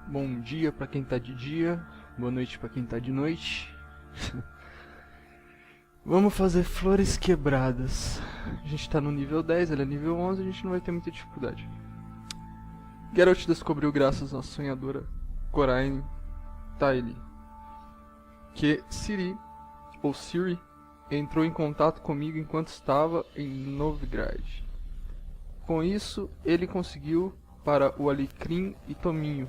Bom dia pra quem tá de dia, boa noite pra quem tá de noite. Vamos fazer flores quebradas. A gente tá no nível 10, ele é nível 11, a gente não vai ter muita dificuldade. Geralt descobriu graças à sonhadora Coraine Taile que Siri entrou em contato comigo enquanto estava em Novigrad. Com isso, ele conseguiu para o Alecrim e Tominho,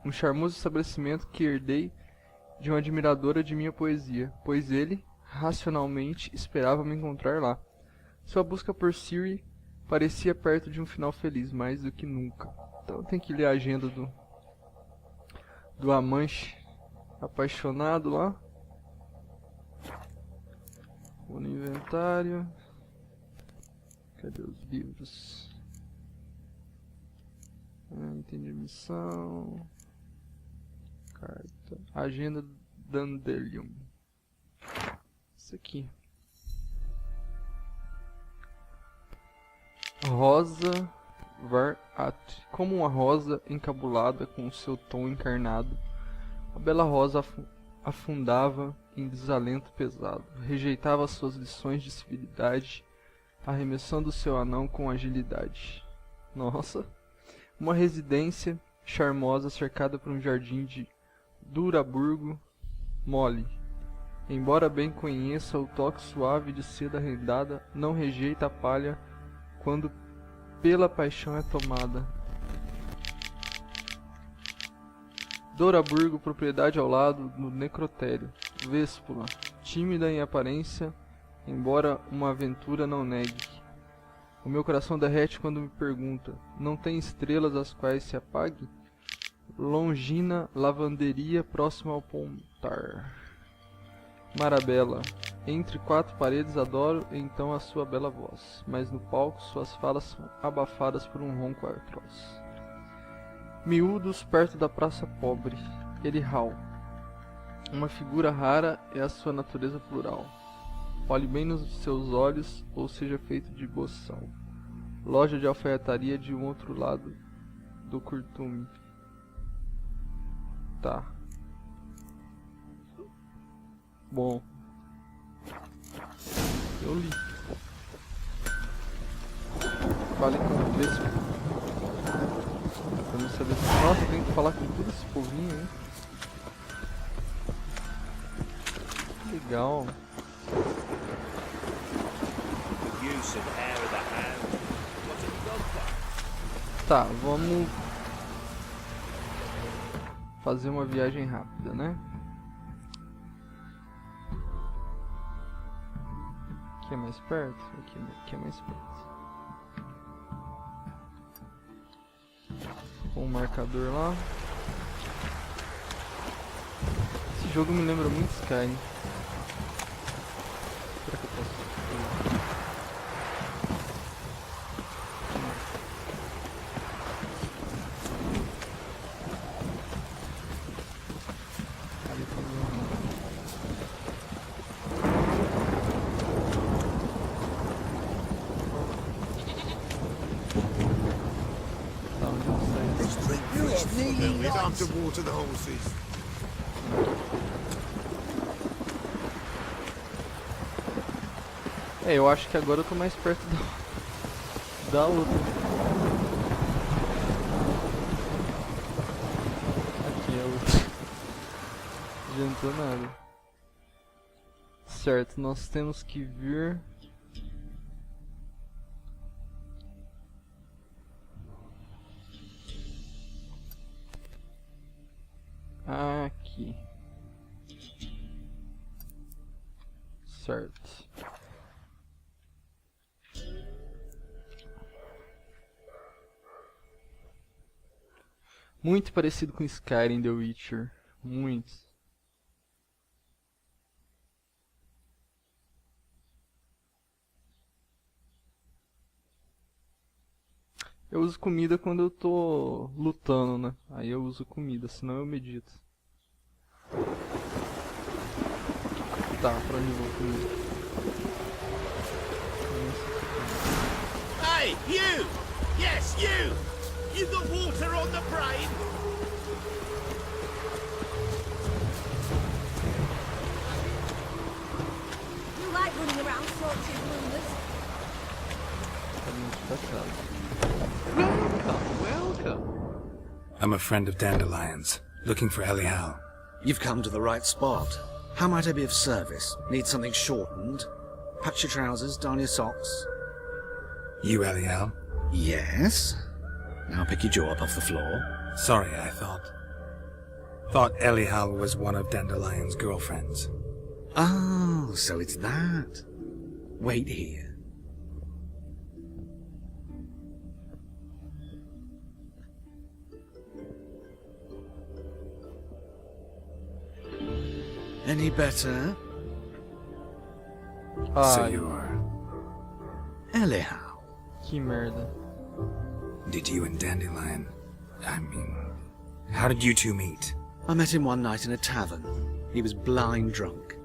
um charmoso estabelecimento que herdei de uma admiradora de minha poesia, pois ele, racionalmente, esperava me encontrar lá. Sua busca por Siri parecia perto de um final feliz, mais do que nunca. Então tem que ler a agenda do amante apaixonado lá. Vou no inventário. Cadê os livros? Entendi a missão. Carta. Agenda Dandelion. Isso aqui. Rosa Varat. Como uma rosa encabulada com o seu tom encarnado, a bela rosa afundava em desalento pesado. Rejeitava suas lições de civilidade, arremessando seu anão com agilidade. Nossa! Uma residência charmosa cercada por um jardim de Duraburgo mole. Embora bem conheça o toque suave de seda rendada, não rejeita a palha quando pela paixão é tomada. Doraburgo, propriedade ao lado do necrotério. Véspula, tímida em aparência, embora uma aventura não negue. O meu coração derrete quando me pergunta: não tem estrelas às quais se apague? Longina lavanderia próxima ao pontar. Marabela, entre quatro paredes adoro então a sua bela voz, mas no palco suas falas são abafadas por um ronco atroz. Miúdos perto da praça pobre, Erihal. Uma figura rara é a sua natureza plural. Olhe bem nos seus olhos, ou seja feito de boçal. Loja de alfaiataria de um outro lado do curtume. Tá. Bom. Eu li. Fale com o Vespa. Pra não saber se... Nossa, tem que falar com todo esse povinho, hein? Legal. Tá, vamos fazer uma viagem rápida, né? Aqui é mais perto? Aqui é mais perto. Com o marcador lá. Esse jogo me lembra muito Skyrim. Será que eu posso... To water the horses. Eu acho que agora eu tô mais perto da outra. Aqui é a outra. Não adiantou nada. Certo, nós temos que vir... aqui. Certo. Muito parecido com Skyrim The Witcher. Muito. Eu uso comida quando eu tô lutando, né? Aí eu uso comida, senão eu medito. Tá, pra onde eu vou comer? Hey, you! Yes, you! You got water water on the brain. You like running around sorting rumours. Caminho pra casa. Welcome. I'm a friend of Dandelion's, looking for Elial. You've come to the right spot. How might I be of service? Need something shortened? Patch your trousers, darn your socks. You Elial? Yes. Now pick your jaw up off the floor. Sorry, I thought Elial was one of Dandelion's girlfriends. Oh, so it's that. Wait here. Any better? So Ai, you're... Elial. que merda. Did you and Dandelion... how did you two meet? I met him one night in a tavern. He was blind drunk.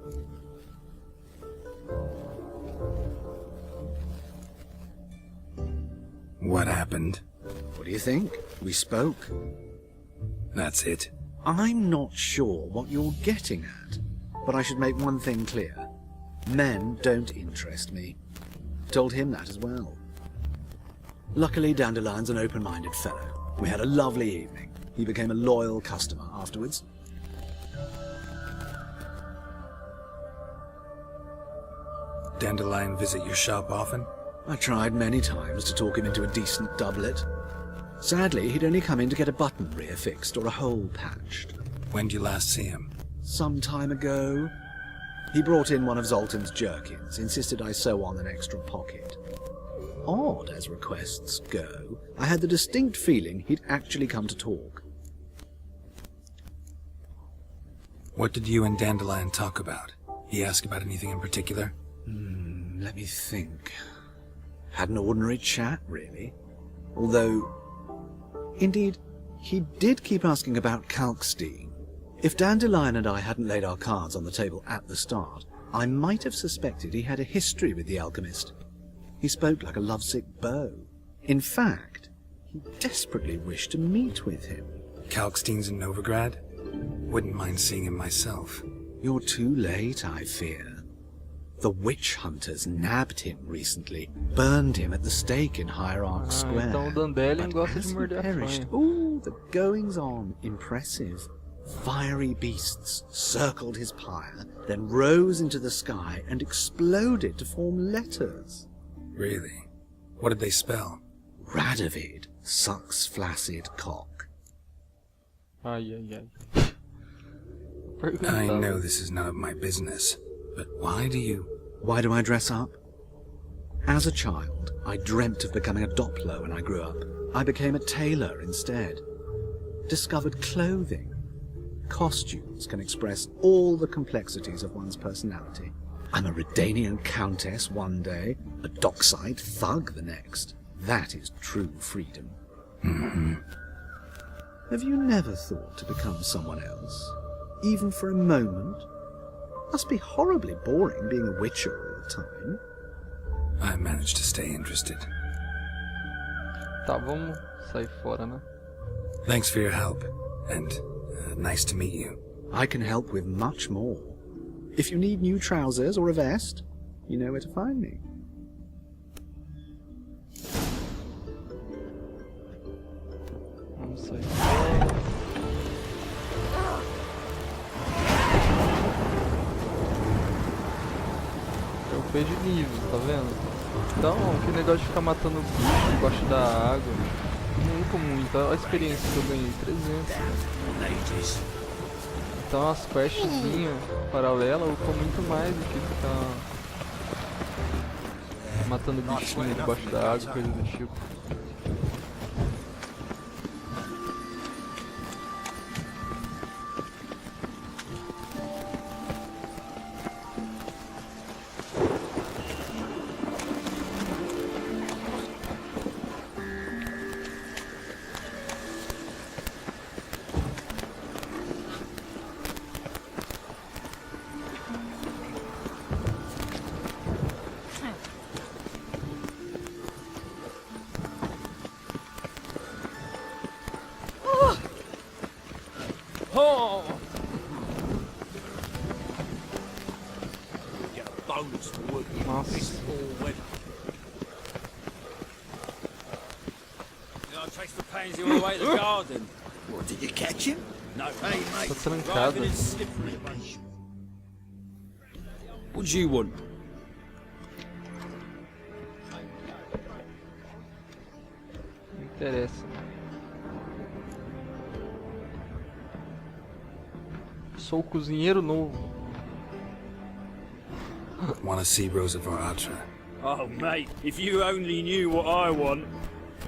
What happened? What do you think? We spoke. That's it. I'm not sure what you're getting at, but I should make one thing clear. Men don't interest me. Told him that as well. Luckily, Dandelion's an open-minded fellow. We had a lovely evening. He became a loyal customer afterwards. Dandelion visit your shop often? I tried many times to talk him into a decent doublet. Sadly, he'd only come in to get a button rear fixed or a hole patched. When did you last see him? Some time ago. He brought in one of Zoltan's jerkins, insisted I sew on an extra pocket. Odd as requests go, I had the distinct feeling he'd actually come to talk. What did you and Dandelion talk about? He asked about anything in particular? Let me think. Had an ordinary chat, really. Although, indeed, he did keep asking about Kalkstein. If Dandelion and I hadn't laid our cards on the table at the start, I might have suspected he had a history with the alchemist. He spoke like a lovesick beau. In fact, he desperately wished to meet with him. Kalkstein's in Novigrad? Wouldn't mind seeing him myself. You're too late, I fear. The witch hunters nabbed him recently, burned him at the stake in Hierarch Square. Então o Dandelion But gosta as de he morder a perished, fronha. ooh, the goings-on, impressive. Fiery beasts circled his pyre, then rose into the sky and exploded to form letters. Really? What did they spell? Radovid sucks flaccid cock. Ai, ai, ai. I Perguntava. know this is none of my business, but why do you... Why do I dress up? As a child, I dreamt of becoming a Doppler when I grew up. I became a tailor instead. Discovered clothing. Costumes can express all the complexities of one's personality. I'm a Redanian countess one day, a dockside thug the next. That is true freedom. Have you never thought to become someone else? Even for a moment? Must be horribly boring being a witcher all the time. I managed to stay interested. Tá, vamos sair fora, né? Thanks for your help, and nice to meet you. I can help with much more. If you need new trousers or a vest, you know where to find me. Vamos sair fora. Eu perdi nível, tá vendo? Então, que negócio de ficar matando bicho debaixo da água. Nunca muito. Olha a experiência que eu ganhei, 300. Então as questzinhas paralelas eu como muito mais do que ficar matando bichinho debaixo da água, coisa do tipo. Oh! Get a bonus for working in Nossa. this all weather. You know, takes the pansy all the way to the garden. What, did you catch him? No, Hey, mate. Tá driving trancada. is slippery. What do you want? Não interessa. Sou o cozinheiro novo. Wanna see Rosa Varatra? Oh, mate, if you only knew what I want.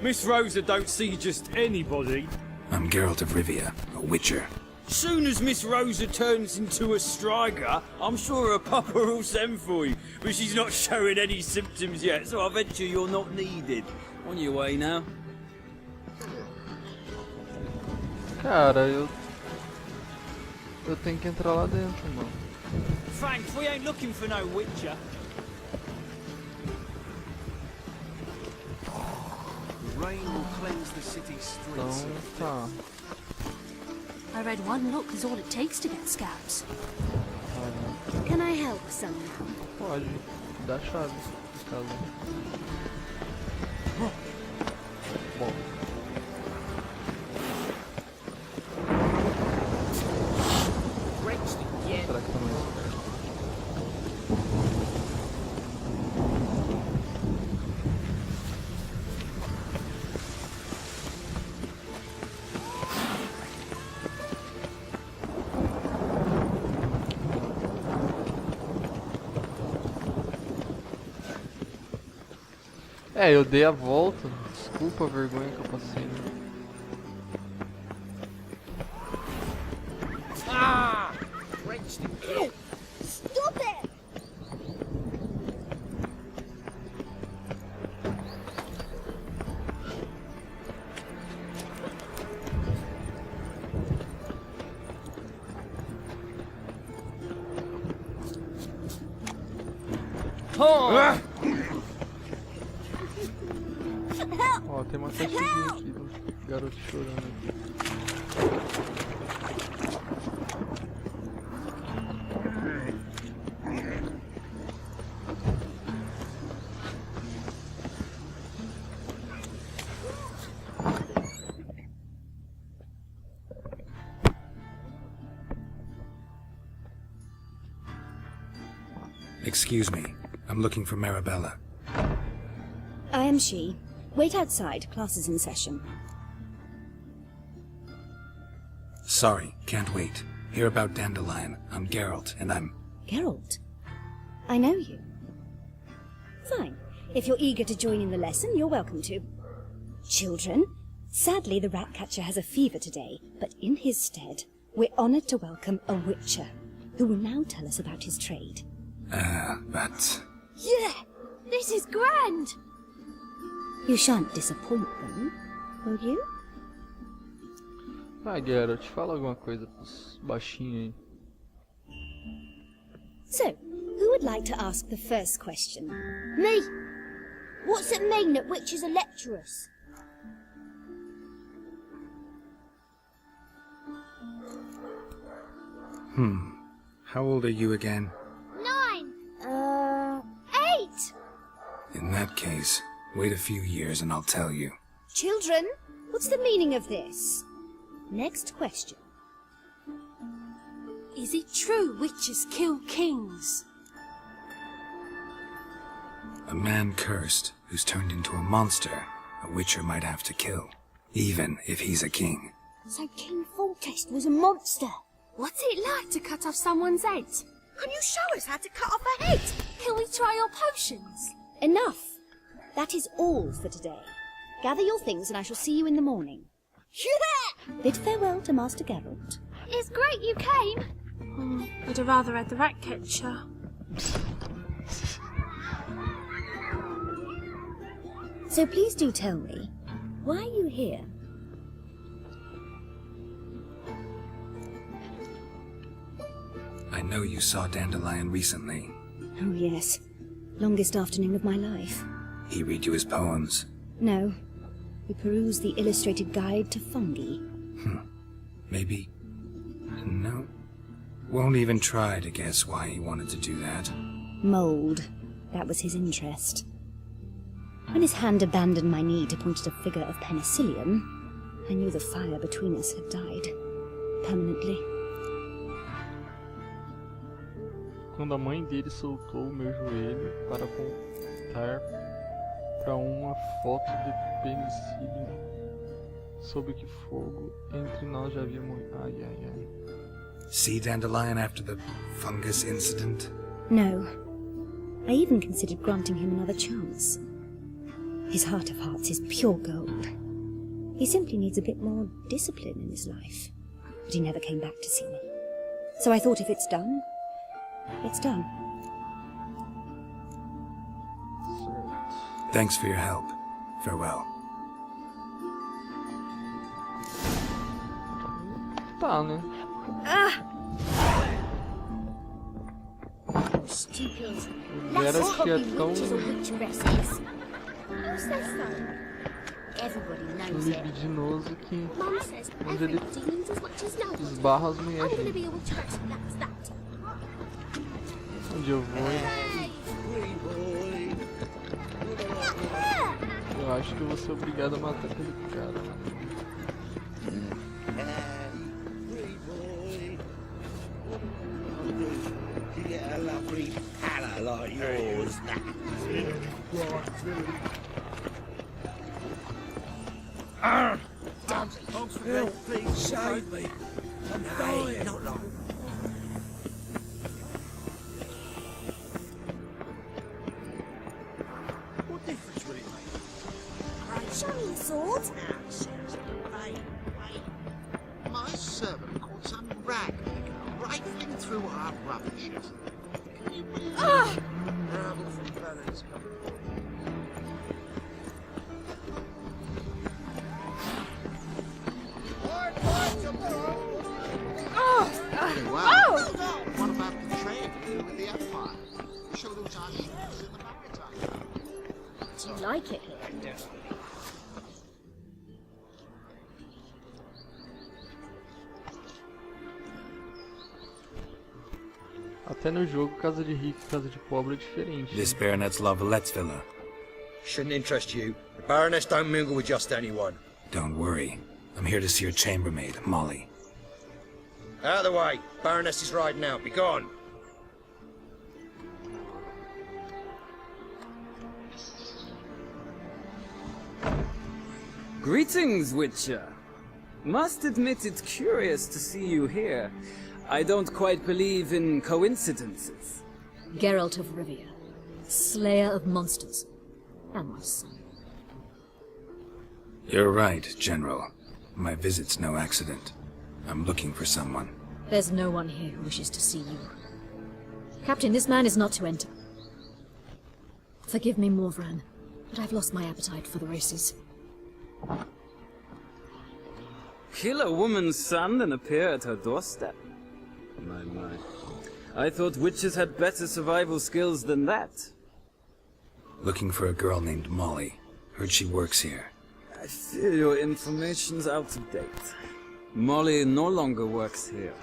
Miss Rosa don't see just anybody. I'm Geralt of Rivia, a witcher. Soon as Miss Rosa turns into a striker, I'm sure her papa will send for you. But she's not showing any symptoms yet, so I venture you're not needed. On your way now. Cara, eu tenho que entrar lá dentro, mano. Thanks, we ain't looking for no witcher. The rain will cleanse the city Então streets. tá. I read one look is all it takes to get scabs. Tá, Can I help somehow? pode. Dá a chave. Caso. Bom. Será que tá mais perto? É, eu dei a volta. Desculpa a vergonha que eu passei. Stop it! Ó, tem uma caixinha aqui do garoto chorando aqui. Excuse me, I'm looking for Marabella. I am she. Wait outside. Class is in session. Sorry, can't wait. Hear about Dandelion. I'm Geralt, and I'm... Geralt? I know you. Fine. If you're eager to join in the lesson, you're welcome to. Children, sadly the Ratcatcher has a fever today, but in his stead, we're honoured to welcome a Witcher, who will now tell us about his trade. But... Yeah! This is grand! You shan't disappoint them, will you? Ah, Geralt, fala alguma coisa pros baixinhos aí. So, who would like to ask the first question? Me! What's it mean that witches are lecturers? How old are you again? 9! 8! In that case, wait a few years and I'll tell you. Children, what's the meaning of this? Next question. Is it true witches kill kings? A man cursed who's turned into a monster, a witcher might have to kill, even if he's a king. So King Foltest was a monster. What's it like to cut off someone's head? Can you show us how to cut off a head? Can we try your potions? Enough. That is all for today. Gather your things and I shall see you in the morning. Yeah! Bid farewell to Master Geralt. It's great you came. I'd have rather had the Ratcatcher. So please do tell me, why are you here? I know you saw Dandelion recently. Oh yes, longest afternoon of my life. He read you his poems. No, we perused the illustrated guide to fungi. Maybe No. Won't even try to guess why he wanted to do that. Mould. That was his interest. When his hand abandoned my knee to point at a figure of penicillium, I knew the fire between us had died. Permanently. Quando a mãe dele soltou o meu joelho para apontar para uma foto de penicillium, soube que fogo entre nós já havia morrido. Ai, ai, ai. See Dandelion after the fungus incident? No. I even considered granting him another chance. His heart of hearts is pure gold. He simply needs a bit more discipline in his life. But he never came back to see me. So I thought if it's done, it's done. Thanks for your help. Farewell. Tá, né? Stupid. O Geralt que é tão Everybody knows it. libidinoso que Mum says onde every ele demons as much as no one. esbarra as I'm mulheres. gonna be a witch hunter, that's that. Onde eu vou, eu acho que eu vou ser obrigado a matar aquele cara. Yeah, a lovely pallor like yours. Phil, please save me. I'm dying. Not long. What difference will it make? Show me your sword. My servant caught some ragdigger rifling through our rubbish. Can you believe it? Rabble from Flores come. Wow. What about the trade with the Empire? Show those our ships in the maritime. Do you like it here? Até no jogo, casa de rico e casa de pobre é diferente. This baronet's Lavallette's villa. Shouldn't interest you. The Baroness don't mingle with just anyone. Don't worry. I'm here to see your chambermaid, Molly. Out of the way. Baroness is riding out. Be gone. Greetings, Witcher. Must admit it's curious to see you here. I don't quite believe in coincidences. Geralt of Rivia, slayer of monsters, and my son. You're right, General. My visit's no accident. I'm looking for someone. There's no one here who wishes to see you. Captain, this man is not to enter. Forgive me, Morvran, but I've lost my appetite for the races. Kill a woman's son and appear at her doorstep? My. I thought witches had better survival skills than that. Looking for a girl named Molly. Heard she works here. I fear your information's out of date. Molly no longer works here.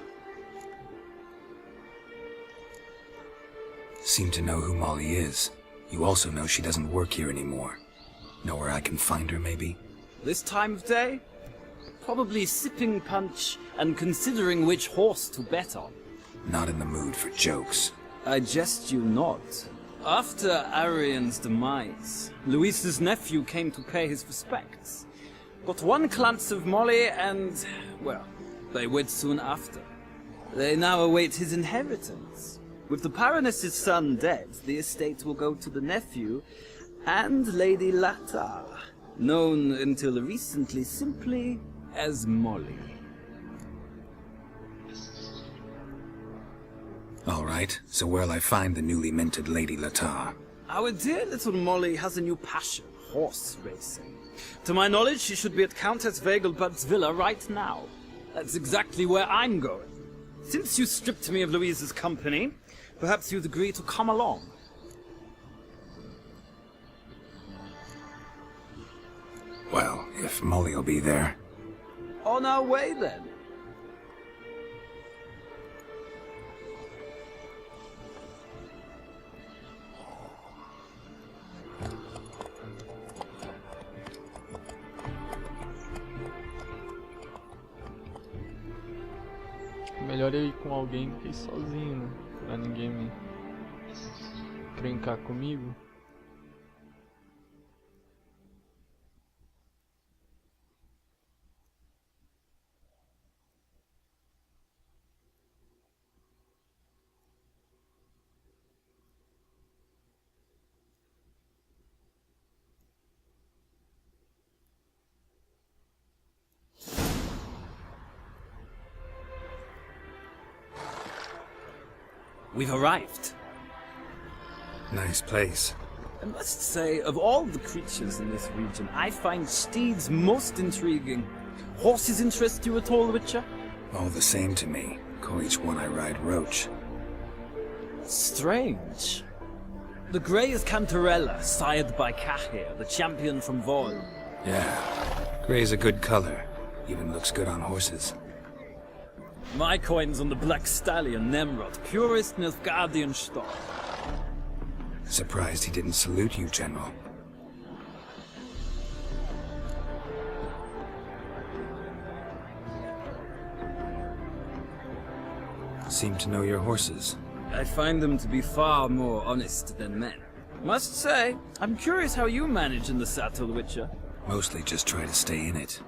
Seem to know who Molly is. You also know she doesn't work here anymore. Know where I can find her, maybe? This time of day? Probably sipping punch and considering which horse to bet on. Not in the mood for jokes. I jest you not. After Arian's demise, Louise's nephew came to pay his respects. Got one glance of Molly and, well, they wed soon after. They now await his inheritance. With the Baroness's son dead, the estate will go to the nephew and Lady Latta, known until recently simply as Molly. All right, so where'll I find the newly minted Lady Latta? Our dear little Molly has a new passion, horse racing. To my knowledge, she should be at Countess Vegelbud's villa right now. That's exactly where I'm going. Since you stripped me of Louise's company, perhaps you'd agree to come along. Well, if Molly'll be there. On our way, then. Melhor eu ir com alguém do que ir sozinho, né? Pra ninguém me trincar comigo. We've arrived. Nice place. I must say, of all the creatures in this region, I find steeds most intriguing. Horses interest you at all, Witcher? All the same to me. Call each one I ride Roach. Strange. The grey is Cantarella, sired by Cahir, the champion from Vol. Yeah. Gray's a good color. Even looks good on horses. My coin's on the black stallion, Nemrod, purest Nilfgaardian stock. Surprised he didn't salute you, General. Seem to know your horses. I find them to be far more honest than men. Must say, I'm curious how you manage in the saddle, Witcher. Mostly just try to stay in it.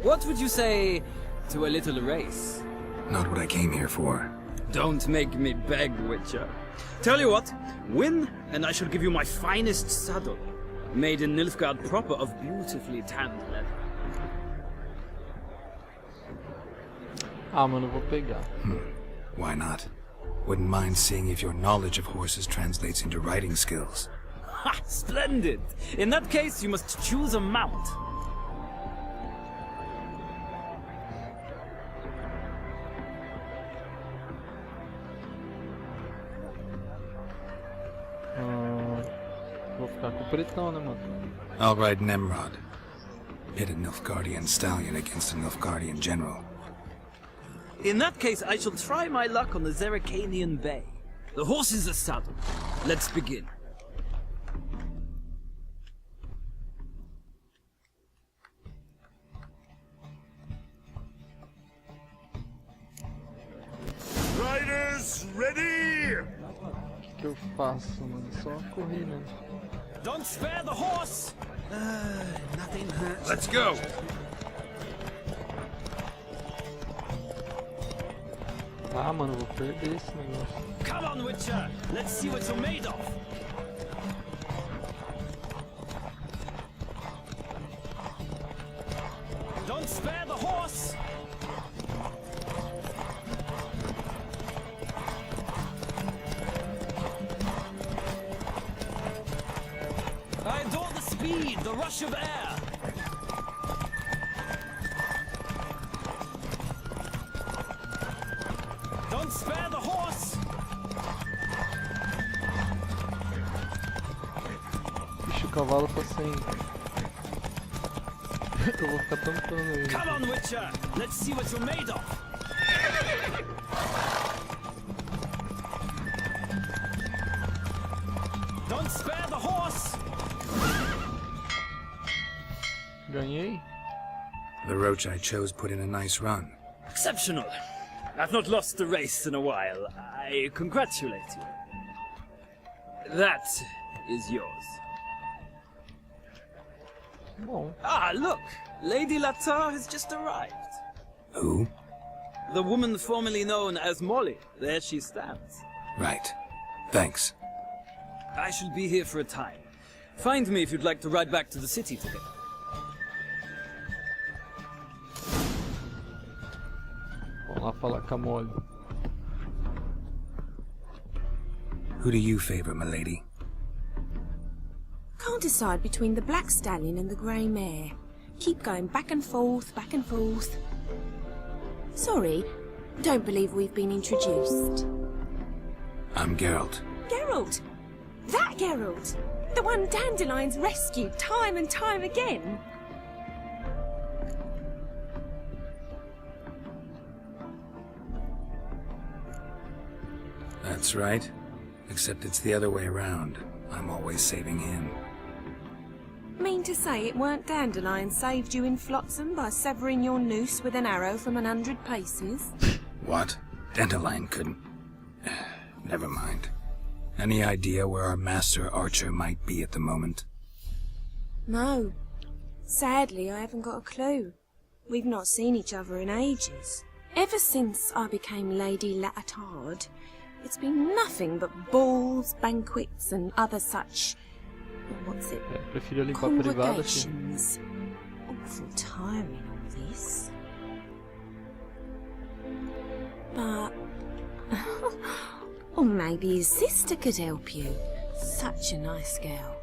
What would you say to a little race? Not what I came here for. Don't make me beg, Witcher. Tell you what, win, and I shall give you my finest saddle. Made in Nilfgaard proper of beautifully tanned leather. Ah, mano, vou pegar. Why not? Wouldn't mind seeing if your knowledge of horses translates into riding skills. Ha! Splendid! In that case, you must choose a mount. Vou ficar com o pretão, né, mano? I'll ride Nemrod. Pit a Nilfgaardian stallion against a Nilfgaardian general. In that case, I shall try my luck on the Zerrikanian Bay. The horses are saddled. Let's begin. Riders, ready! O que eu faço, mano? Só correr, né? Don't spare the horse! Nothing hurts. Let's go! Ah, mano, vou perder esse negócio. Come on, Witcher! Let's see what you're made of! Don't spare the horse! I adore the speed, the rush of air! Don't spare the horse! Puxa o cavalo pra sempre. Eu vou ficar tampando ele. Come on, Witcher! Let's see what you're made of! Don't spare the horse! Ganhei? The Roach I chose put in a nice run. Exceptional! I've not lost a race in a while. I congratulate you. That is yours. Bom. Ah, look! Lady Latar has just arrived. Who? The woman formerly known as Molly. There she stands. Right. Thanks. I shall be here for a time. Find me if you'd like to ride back to the city together. Vamos lá falar com a Molly. Who do you favor, milady? Can't decide between the black stallion and the grey mare. Keep going back and forth, back and forth. Sorry, don't believe we've been introduced. I'm Geralt. Geralt! That Geralt! The one Dandelion's rescued time and time again! That's right. Except it's the other way around. I'm always saving him. Mean to say it weren't Dandelion saved you in Flotsam by severing your noose with an arrow from 100 paces? What? Dandelion couldn't... Never mind. Any idea where our master archer might be at the moment? No. Sadly, I haven't got a clue. We've not seen each other in ages. Ever since I became Lady Latard, it's been nothing but balls, banquets, and other such... what's it? Prefiro limpar a privada, Congregations. Awful tiring, all this. But... or maybe his sister could help you. Such a nice girl.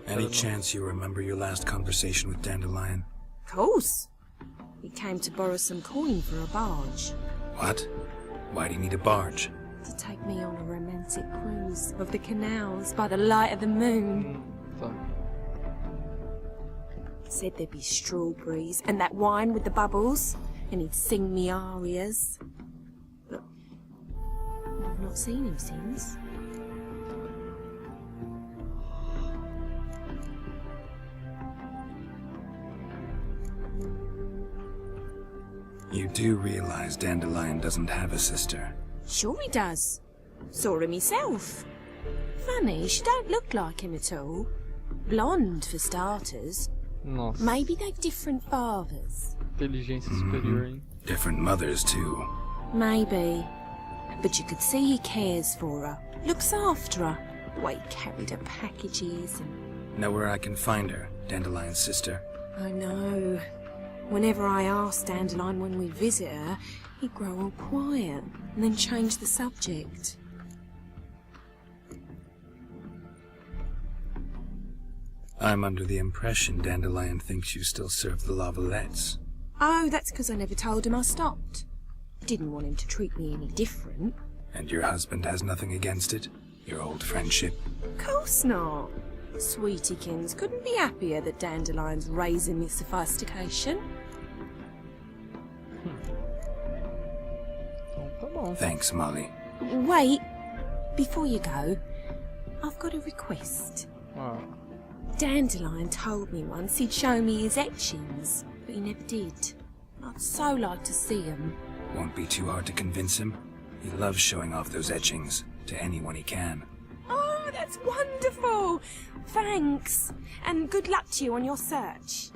Any chance you remember your last conversation with Dandelion? Of course. He came to borrow some coin for a barge. What? Why do you need a barge? To take me on a romantic cruise of the canals by the light of the moon. Said there'd be strawberries and that wine with the bubbles, and he'd sing me arias. But I've not seen him since. You do realize Dandelion doesn't have a sister? Sure he does. Saw him myself. Funny, she don't look like him at all. Blonde, for starters. Nossa. Maybe they've different fathers. Inteligência superior, hein? Different mothers, too. Maybe. But you could see he cares for her. Looks after her. The way he carried her packages and... Know where I can find her, Dandelion's sister? I know. Whenever I ask Dandelion when we visit her, he'd grow all quiet and then change the subject. I'm under the impression Dandelion thinks you still serve the Lavalettes. Oh, that's because I never told him I stopped. Didn't want him to treat me any different. And your husband has nothing against it? Your old friendship? Of course not. Sweetiekins couldn't be happier that Dandelion's raising me sophistication. Thanks, Molly. Wait, before you go, I've got a request. Dandelion told me once he'd show me his etchings, but he never did. I'd so like to see them. Won't be too hard to convince him. He loves showing off those etchings to anyone he can. Oh, that's wonderful! Thanks, and good luck to you on your search.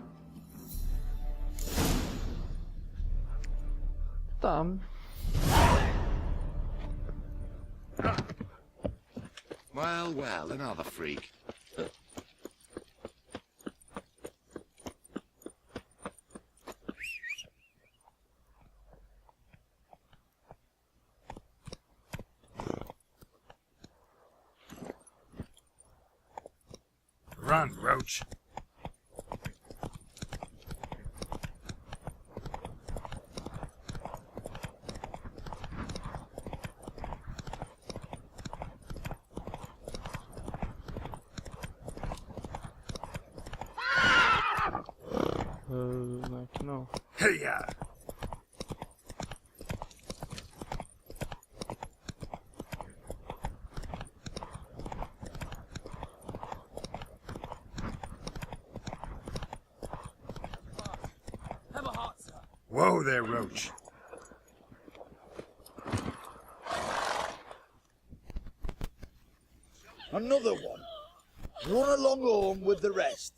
Tá. Well, well, another freak. Run, Roach. Aqui não. Hey-ya! Whoa there, Roach. Another one. Run along home with the rest.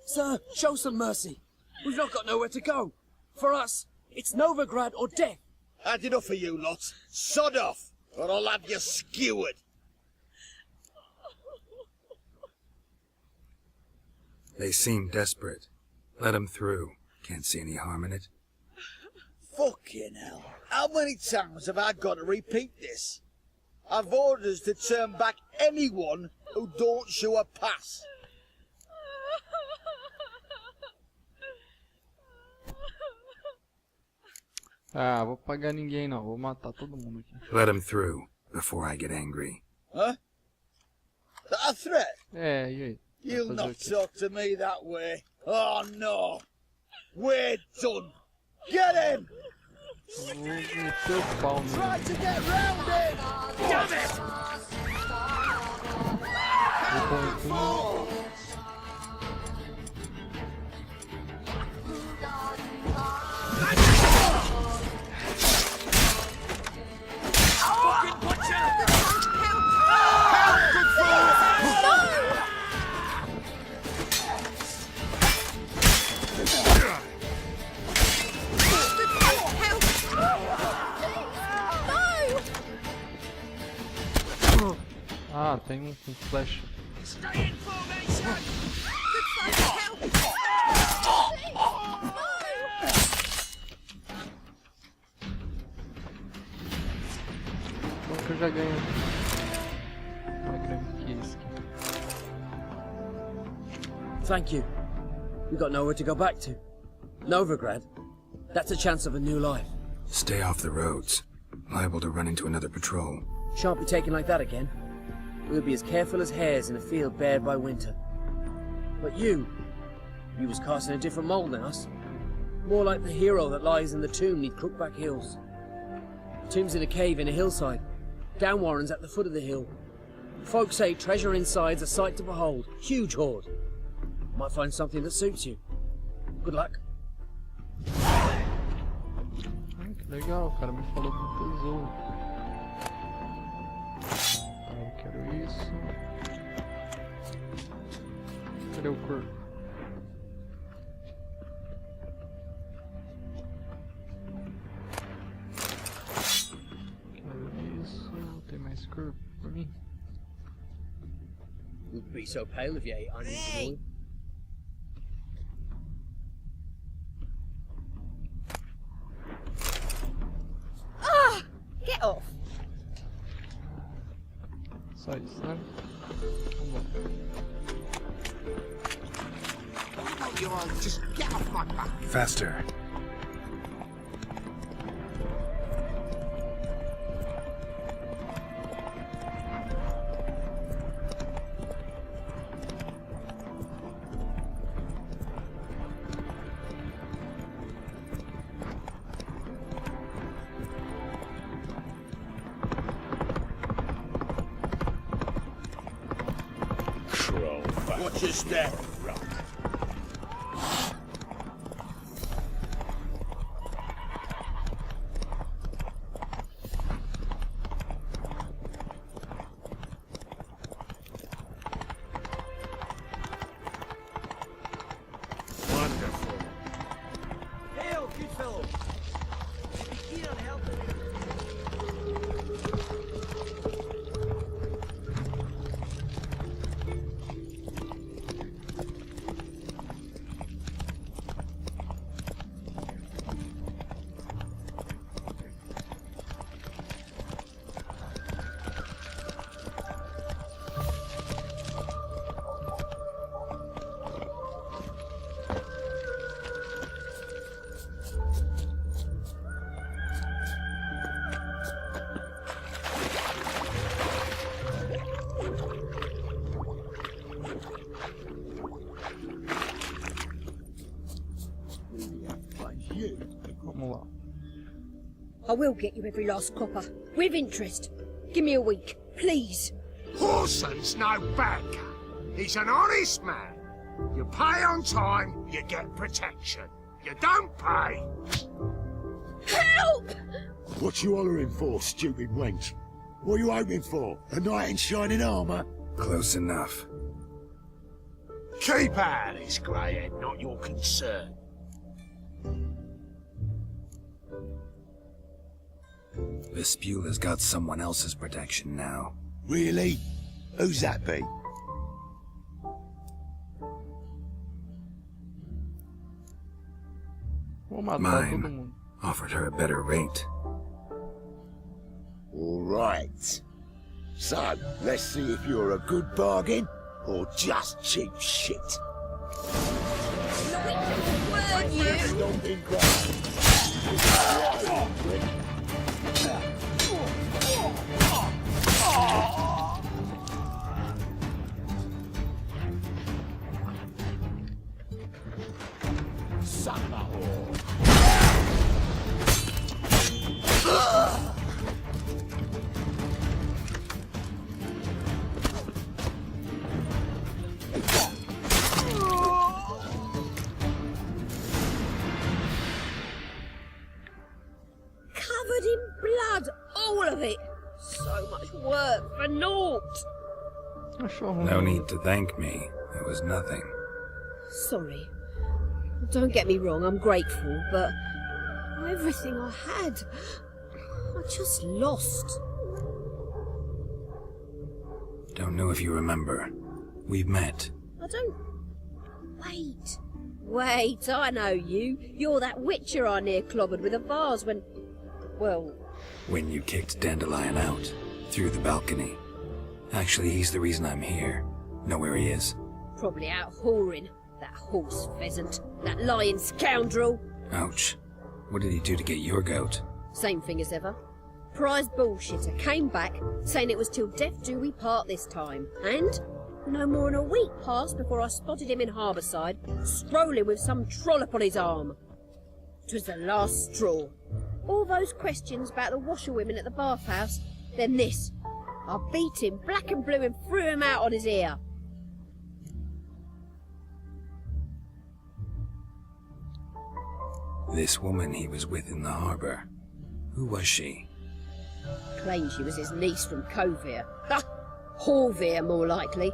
Sir, show some mercy. We've not got nowhere to go. For us, it's Novigrad or death. Had enough of you lot. Sod off, or I'll have you skewered. They seem desperate. Let them through. Can't see any harm in it. Fucking hell. How many times have I got to repeat this? I've orders to turn back anyone who don't show a pass. Ah, vou pagar ninguém não, vou matar todo mundo aqui. Let him through before I get angry. Huh? That a threat? É, e aí? You'll not talk to me that way. Oh no. We're done. Get him! Try to get round him! Damn it! Ah, tem um com flecha. Bom que eu já ganho uma grande que isso. Thank you. We got nowhere to go back to. Novigrad. That's a chance of a new life. Stay off the roads. Liable to run into another patrol. Shan't be taken like that again. We'll be as careful as hares in a field bared by winter. But you was cast in a different mould than us. More like the hero that lies in the tomb neath Crookback Hills. Tomb's in a cave in a hillside. Down Warren's at the foot of the hill. Folks say treasure inside's a sight to behold. Huge hoard. Might find something that suits you. Good luck. Que legal, o cara me falou do tesouro. Eu quero isso. Cadê o corpo? Quero isso. Tem mais corpo pra mim? You'd be so pale if you ate onions. Get off. Só isso, né? Vamos lá. Just get off my back. Faster. Watch your step. Wonderful. Hail, good fellow. He don't help it. Vamos lá. I will get you every last copper, with interest. Give me a week, please. Horson's no banker. He's an honest man. You pay on time, you get protection. You don't pay. Help! What you hollering for, stupid wench? What are you hoping for? A knight in shining armour? Close enough. Keep out of this, greyhead, not your concern. Vespula's got someone else's protection now. Really? Who's that be? Vou matar todo Mine. mundo. Offered her a better rate. All right. So, let's see if you're a good bargain or just cheap shit. Stomping ground. Covered in blood, all of it. So much work for naught. Achou ruim. No need to thank me. It was nothing. Sorry. Don't get me wrong, I'm grateful, but everything I had, I just lost. Don't know if you remember. We've met. I don't... Wait, I know you. You're that witcher I near clobbered with a vase when... Well... When you kicked Dandelion out, through the balcony. Actually, he's the reason I'm here. Know where he is? Probably out whoring. That horse pheasant. That lying scoundrel. Ouch. What did he do to get your goat? Same thing as ever. Prize bullshitter came back, saying it was till death do we part this time. And no more than a week passed before I spotted him in Harbourside, strolling with some trollop on his arm. 'Twas the last straw. All those questions about the washerwomen at the bathhouse, then this. I beat him black and blue and threw him out on his ear. This woman he was with in the harbour. Who was she? Claimed she was his niece from Covere. Horvere, more likely.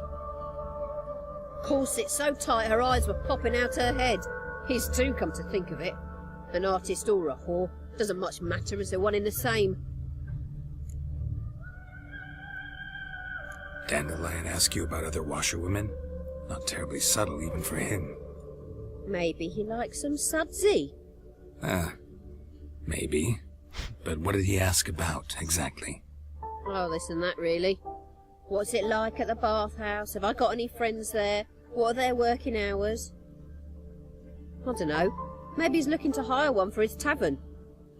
Corset so tight her eyes were popping out her head. His too, come to think of it. An artist or a whore, doesn't much matter as they're one in the same. Dandelion ask you about other washerwomen? Not terribly subtle even for him. Maybe he likes some sudsy. Maybe. But what did he ask about, exactly? Oh, this and that, really. What's it like at the bathhouse? Have I got any friends there? What are their working hours? I don't know. Maybe he's looking to hire one for his tavern.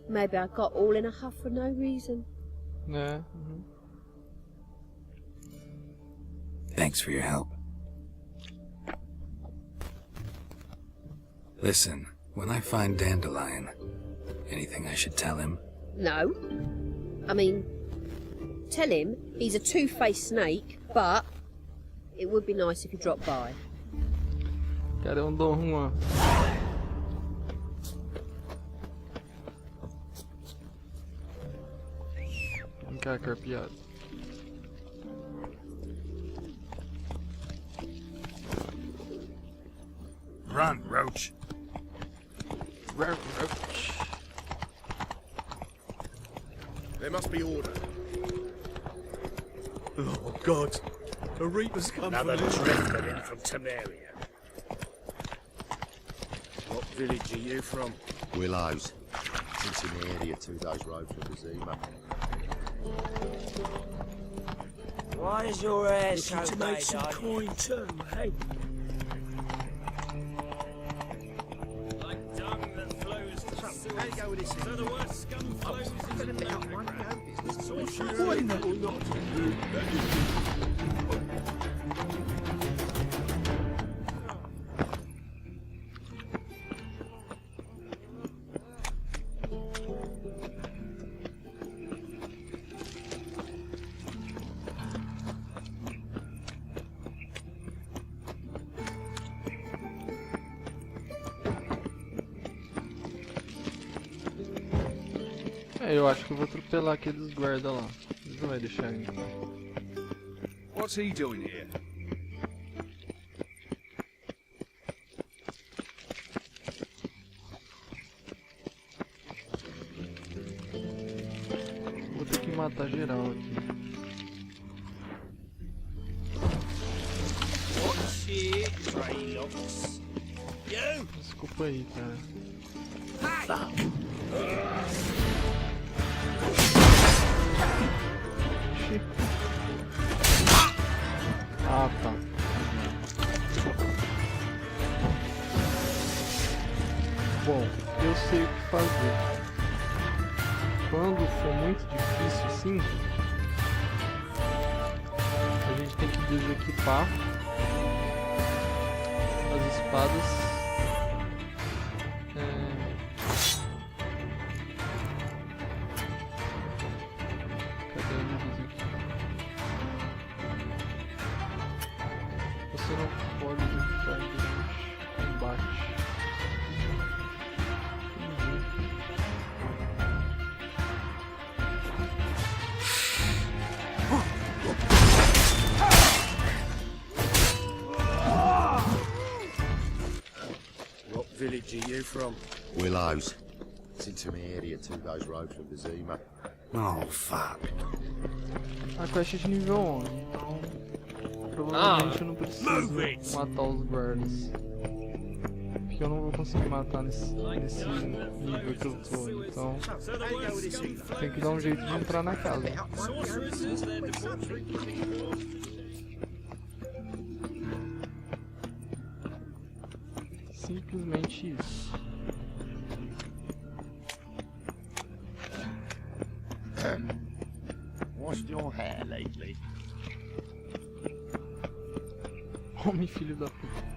Maybe I got all in a huff for no reason. Yeah. Thanks for your help. Listen, when I find Dandelion, anything I should tell him? No. I mean, tell him he's a two-faced snake, but it would be nice if he dropped by. Cara, é Dom Juan. Vem cá, carpeado. Run, Roach. Roach. There must be order. Oh, God. A Reaper's come Another from drifter in from Temeria. What village are you from? Willows. Since in the area 2 days road from the Zima. Why is your hair Looking to make some coin too, hey? Like dung that flows to the sewers. So the worst scum flows into the underground. Why not? Eu acho que eu vou atropelar aqueles guarda lá. Eles não vai deixar ainda. What's he doing here? Vou ter que matar geral aqui. What's it, Greylocks? You! Desculpa aí, cara. Ah, tá. Bom, eu sei o que fazer. Quando for muito difícil assim, a gente tem que desequipar as espadas. Cadê o nível aqui? Você não pode evitar de combate. What village are you from? Willows. Since in the area 2 days road from the Zima. Oh, fuck. A quest é de nível 11, então... provavelmente eu não preciso matar os guardas. Porque eu não vou conseguir matar nesse nível que eu tô, então tem que dar um jeito de entrar na casa. Simplesmente isso. Washed your hair lately? Homem filho da puta.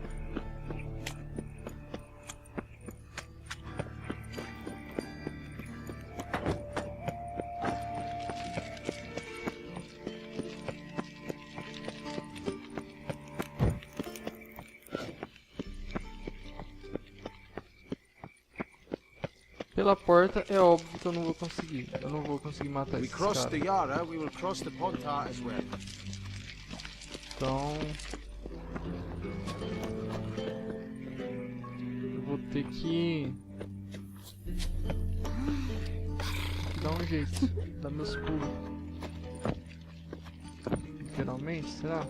Pela porta é óbvio que eu não vou conseguir. Eu não vou conseguir matar We esse crossed cara. the Yara, we will cross the Pontar as well. Então eu vou ter que dar um jeito, dar meus pulos. Literalmente, será?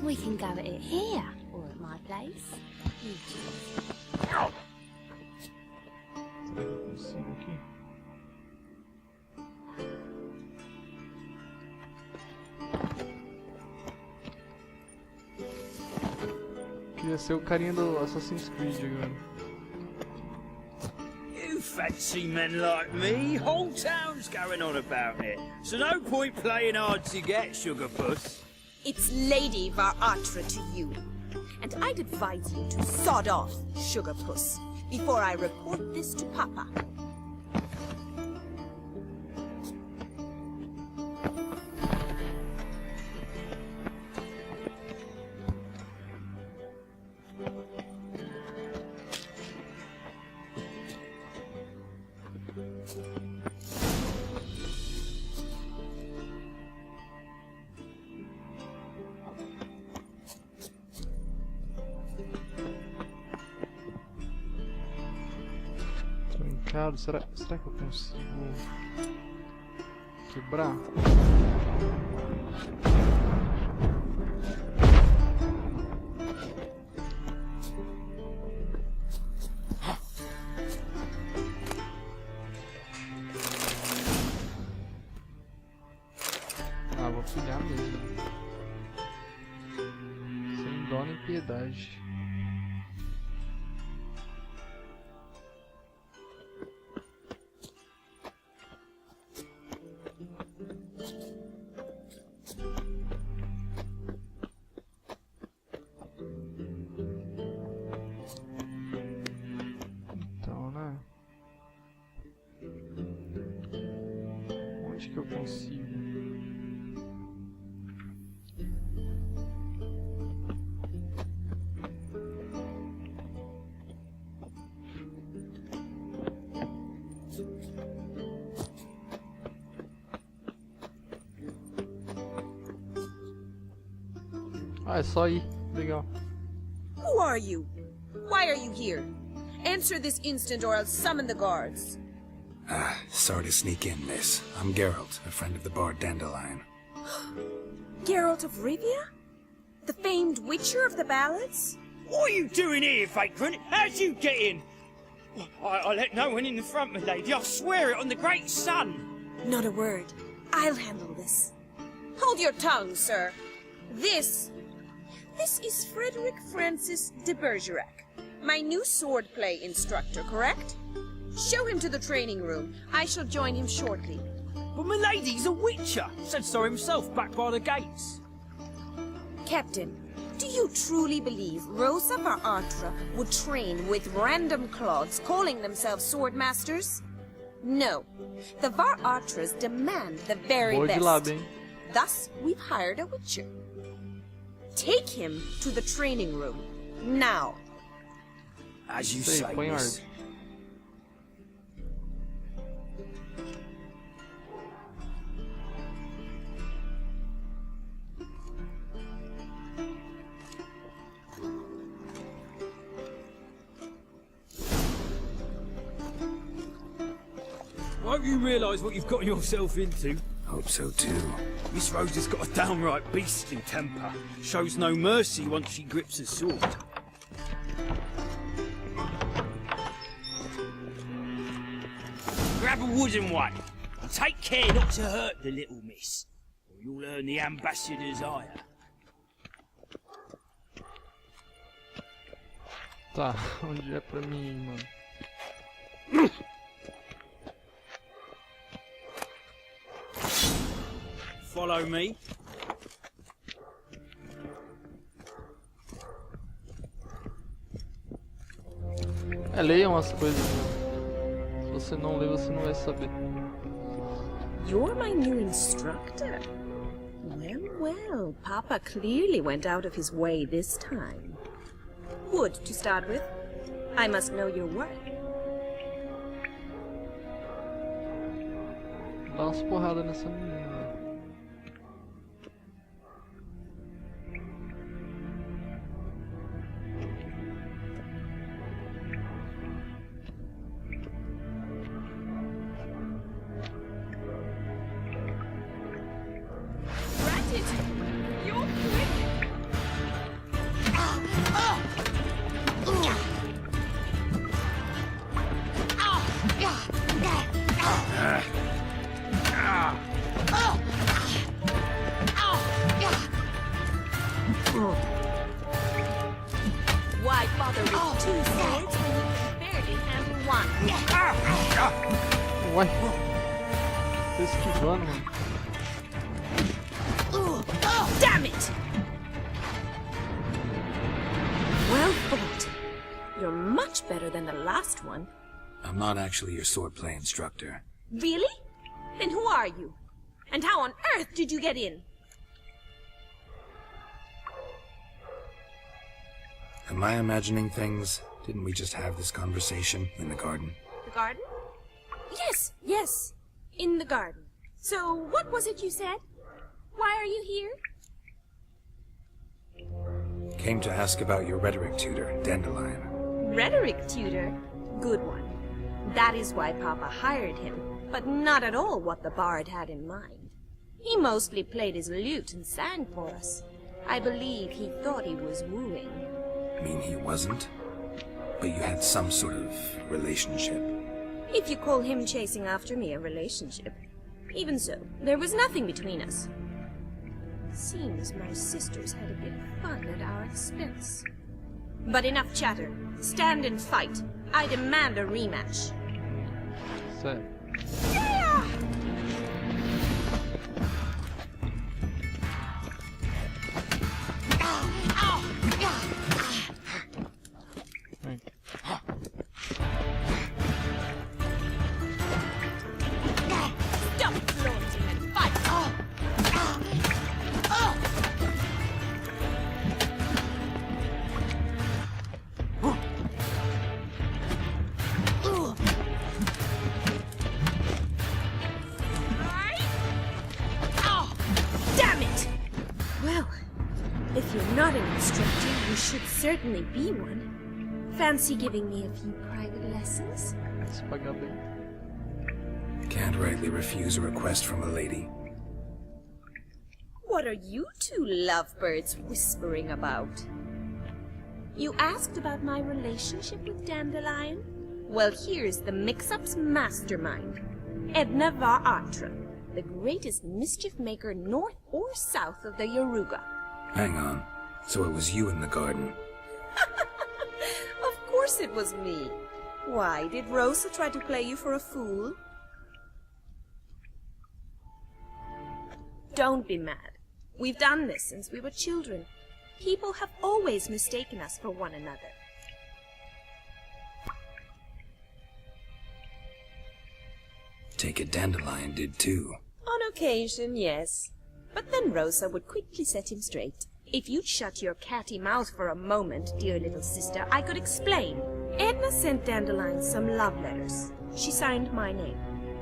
We can go at it here, or at my place. You choose. Será que eu consigo aqui? Queria ser o carinha do Assassin's Creed agora. You fancy men like me? Whole town's going on about it. So no point playing hard to get, sugar puss. It's Lady Varatra to you. And I'd advise you to sod off, sugar puss, before I report this to Papa. Trancado, será que eu consigo quebrar? Ah, vou pilhar mesmo. Sem dó nem piedade. Então, né? Onde que eu consigo? Ah, é só ir. Legal. Who are you? Why are you here? Answer this instant or I'll summon the guards. Sorry to sneak in, miss. I'm Geralt, a friend of the bard Dandelion. Geralt of Rivia? The famed witcher of the ballads? What are you doing here, vagrant? How'd you get in? I let no one in the front, my lady. I swear it on the great sun. Not a word. I'll handle this. Hold your tongue, sir. This is Frederick Francis de Bergerac, my new swordplay instructor, correct? Show him to the training room. I shall join him shortly. But my lady's a witcher. Said so himself back by the gates. Captain, do you truly believe Rosa Varatra would train with random clods calling themselves swordmasters? No. The Varatras demand the very best. Thus, we've hired a witcher. Take him to the training room. Now. As you say, miss. Don't you realise what you've got yourself into? Hope so too. Miss Rosa's got a downright beastly temper. Shows no mercy once she grips a sword. Grab a wooden one. And take care not to hurt the little miss, or you'll earn the ambassador's ire. Tá, onde é pra mim ir, mano? Follow me. É, leiam as coisas. Se você não ler, você não vai saber. You're my new instructor. Well, well, Papa clearly went out of his way this time. Wood, to start with. I must know your work. Dá umas porradas nessa menina. Why bother with two swords when you can barely handle one? Uai, tô esquivando, mano. Damn it! Well fought. You're much better than the last one. I'm not actually your swordplay instructor. Really? Then who are you? And how on earth did you get in? Am I imagining things? Didn't we just have this conversation in the garden? The garden? Yes, yes. In the garden. So, what was it you said? Why are you here? Came to ask about your rhetoric tutor, Dandelion. Rhetoric tutor? Good one. That is why Papa hired him, but not at all what the bard had in mind. He mostly played his lute and sang for us. I believe he thought he was wooing. Mean he wasn't? But you had some sort of relationship. If you call him chasing after me a relationship. Even so, there was nothing between us. Seems my sisters had a bit of fun at our expense. But enough chatter. Stand and fight. I demand a rematch. Sério. Stop flaunting and fight! Damn it! Well, if you're not an instructor, you should certainly be one. Fancy giving me a few private lessons? Se pagar bem. Can't rightly refuse a request from a lady. What are you two lovebirds whispering about? You asked about my relationship with Dandelion? Well, here's the mix-up's mastermind. Edna Va Atra, the greatest mischief maker north or south of the Yaruga. Hang on. So it was you in the garden. Of course it was me. Why, did Rosa try to play you for a fool? Don't be mad. We've done this since we were children. People have always mistaken us for one another. Take it Dandelion did too. On occasion, yes. But then Rosa would quickly set him straight. If you'd shut your catty mouth for a moment, dear little sister, I could explain. Edna sent Dandelion some love letters. She signed my name.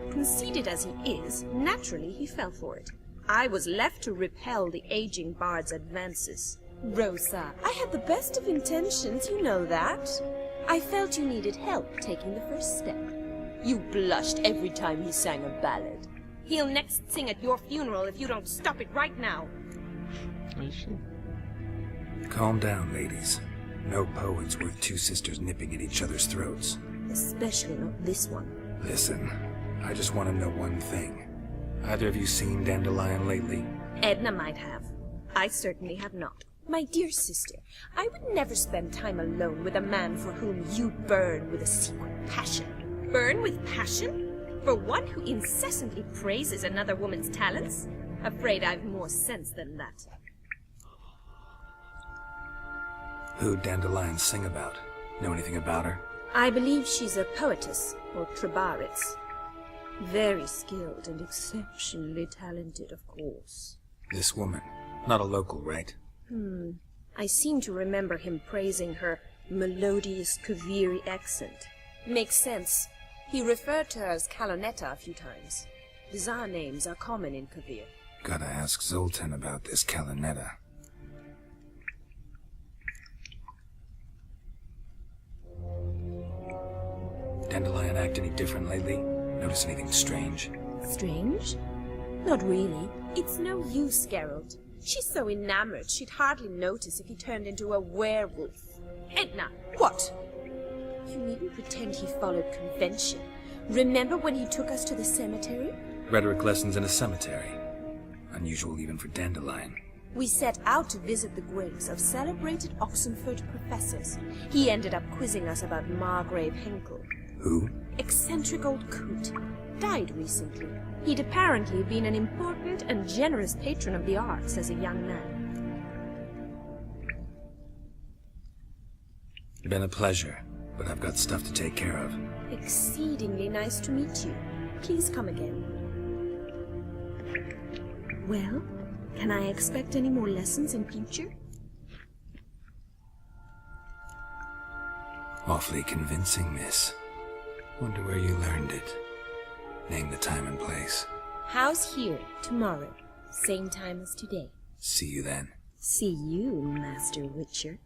Conceited as he is, naturally he fell for it. I was left to repel the aging bard's advances. Rosa, I had the best of intentions, you know that. I felt you needed help taking the first step. You blushed every time he sang a ballad. He'll next sing at your funeral if you don't stop it right now. Calm down, ladies. No poet's worth two sisters nipping at each other's throats. Especially not this one. Listen, I just want to know one thing. Either of you seen Dandelion lately? Edna might have. I certainly have not. My dear sister, I would never spend time alone with a man for whom you burn with a secret passion. Burn with passion? For one who incessantly praises another woman's talents? Afraid I've more sense than that. Who'd Dandelion sing about? Know anything about her? I believe she's a poetess, or Trebaritz. Very skilled and exceptionally talented, of course. This woman. Not a local, right? I seem to remember him praising her melodious Kaviri accent. Makes sense. He referred to her as Kalonetta a few times. Bizarre names are common in Kavir. Gotta ask Zoltan about this Kalonetta. Dandelion act any different lately? Notice anything strange? Strange? Not really. It's no use, Geralt. She's so enamored she'd hardly notice if he turned into a werewolf. Edna! What? You needn't pretend he followed convention. Remember when he took us to the cemetery? Rhetoric lessons in a cemetery. Unusual even for Dandelion. We set out to visit the graves of celebrated Oxenford professors. He ended up quizzing us about Margrave Henkel. Who? Eccentric old coot. Died recently. He'd apparently been an important and generous patron of the arts as a young man. Been a pleasure, but I've got stuff to take care of. Exceedingly nice to meet you. Please come again. Well, can I expect any more lessons in future? Awfully convincing, miss. Wonder where you learned it. Name the time and place. House here, tomorrow. Same time as today. See you then. See you, Master Witcher.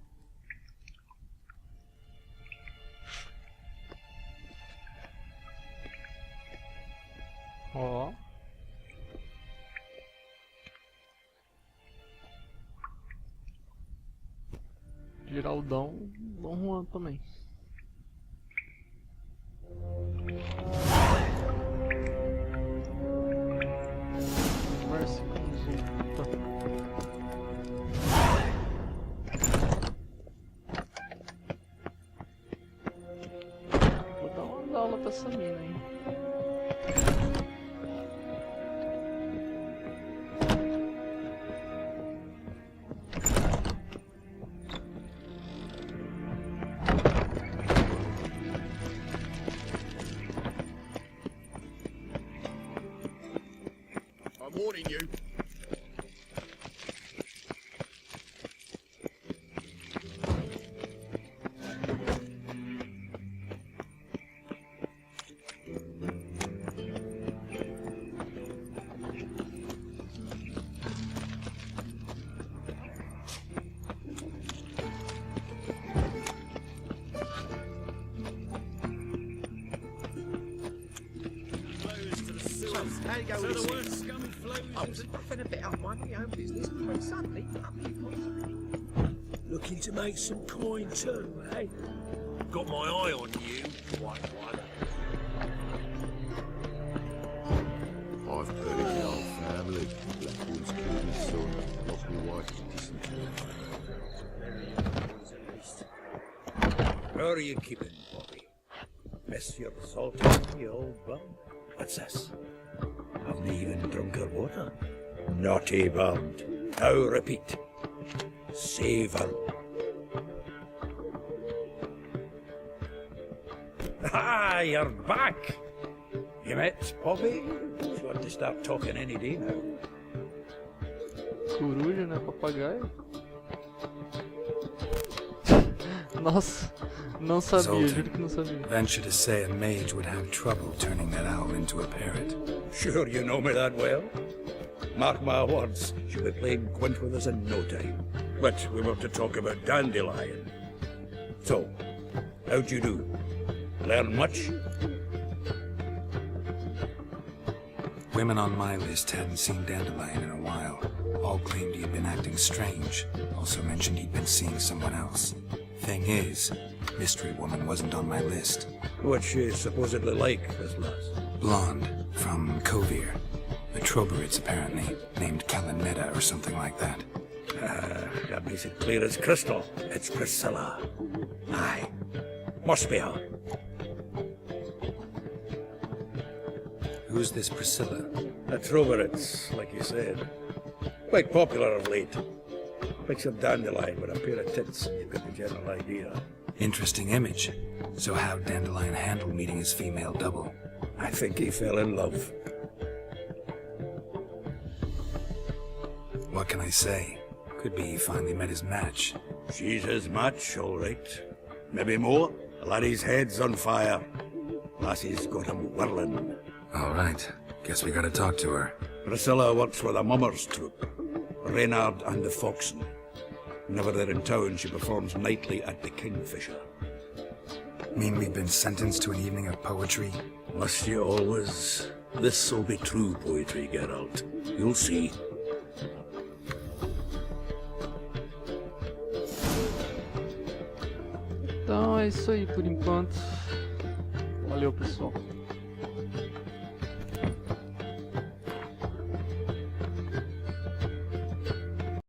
Ó. Geraldão, Dom Juan também. Converse com os outros. Vou dar uma aula pra essa mina, hein? I'm warning you. How you go with this? I was nothing a bit on my own business, but suddenly, Looking to make some coin too, eh? Got my eye on you, white one. I've heard in the old family. Blackwood's killed his son, lost my wife decent. Where are you keeping, Bobby? Monsieur Sultan, you old bum? What's this? Haven't even drunk her water. Naughty bound. Now repeat. Save her. Ah, you're back. You met Bobby? You want to start talking any day now. Coruja, né? Papagaio. Nossa, não sabia, Zoltan, juro que não sabia. venture to say a mage would have trouble turning that owl into a parrot. Sure you know me that well? Mark my words, she'll be playing quint with us in no time. But we want to talk about Dandelion. So, how'd you do? Learn much? Women on my list hadn't seen Dandelion in a while. All claimed he had been acting strange. Also mentioned he'd been seeing someone else. Thing is, Mystery Woman wasn't on my list. What's she supposedly like, this lass? Blonde, from Kovir. The Troberids, apparently, named Kalanetta or something like that. That makes it clear as crystal. It's Priscilla. Aye. Must be her. Who's this Priscilla? The Troberids, like you said. Quite popular of late. Picture Dandelion with a pair of tits, you've got the general idea. Interesting image. So how'd Dandelion handle meeting his female double? I think he fell in love. What can I say? Could be he finally met his match. She's his match, all right. Maybe more. The laddie's head's on fire. Lassie's got him whirling. All right. Guess we gotta talk to her. Priscilla works with a mummers troupe. Reynard and the Foxen. Whenever they're in town, she performs nightly at the Kingfisher. Mean we've been sentenced to an evening of poetry? Must you always? This'll be true poetry, Geralt. You'll see. Então é isso aí por enquanto. Valeu, pessoal.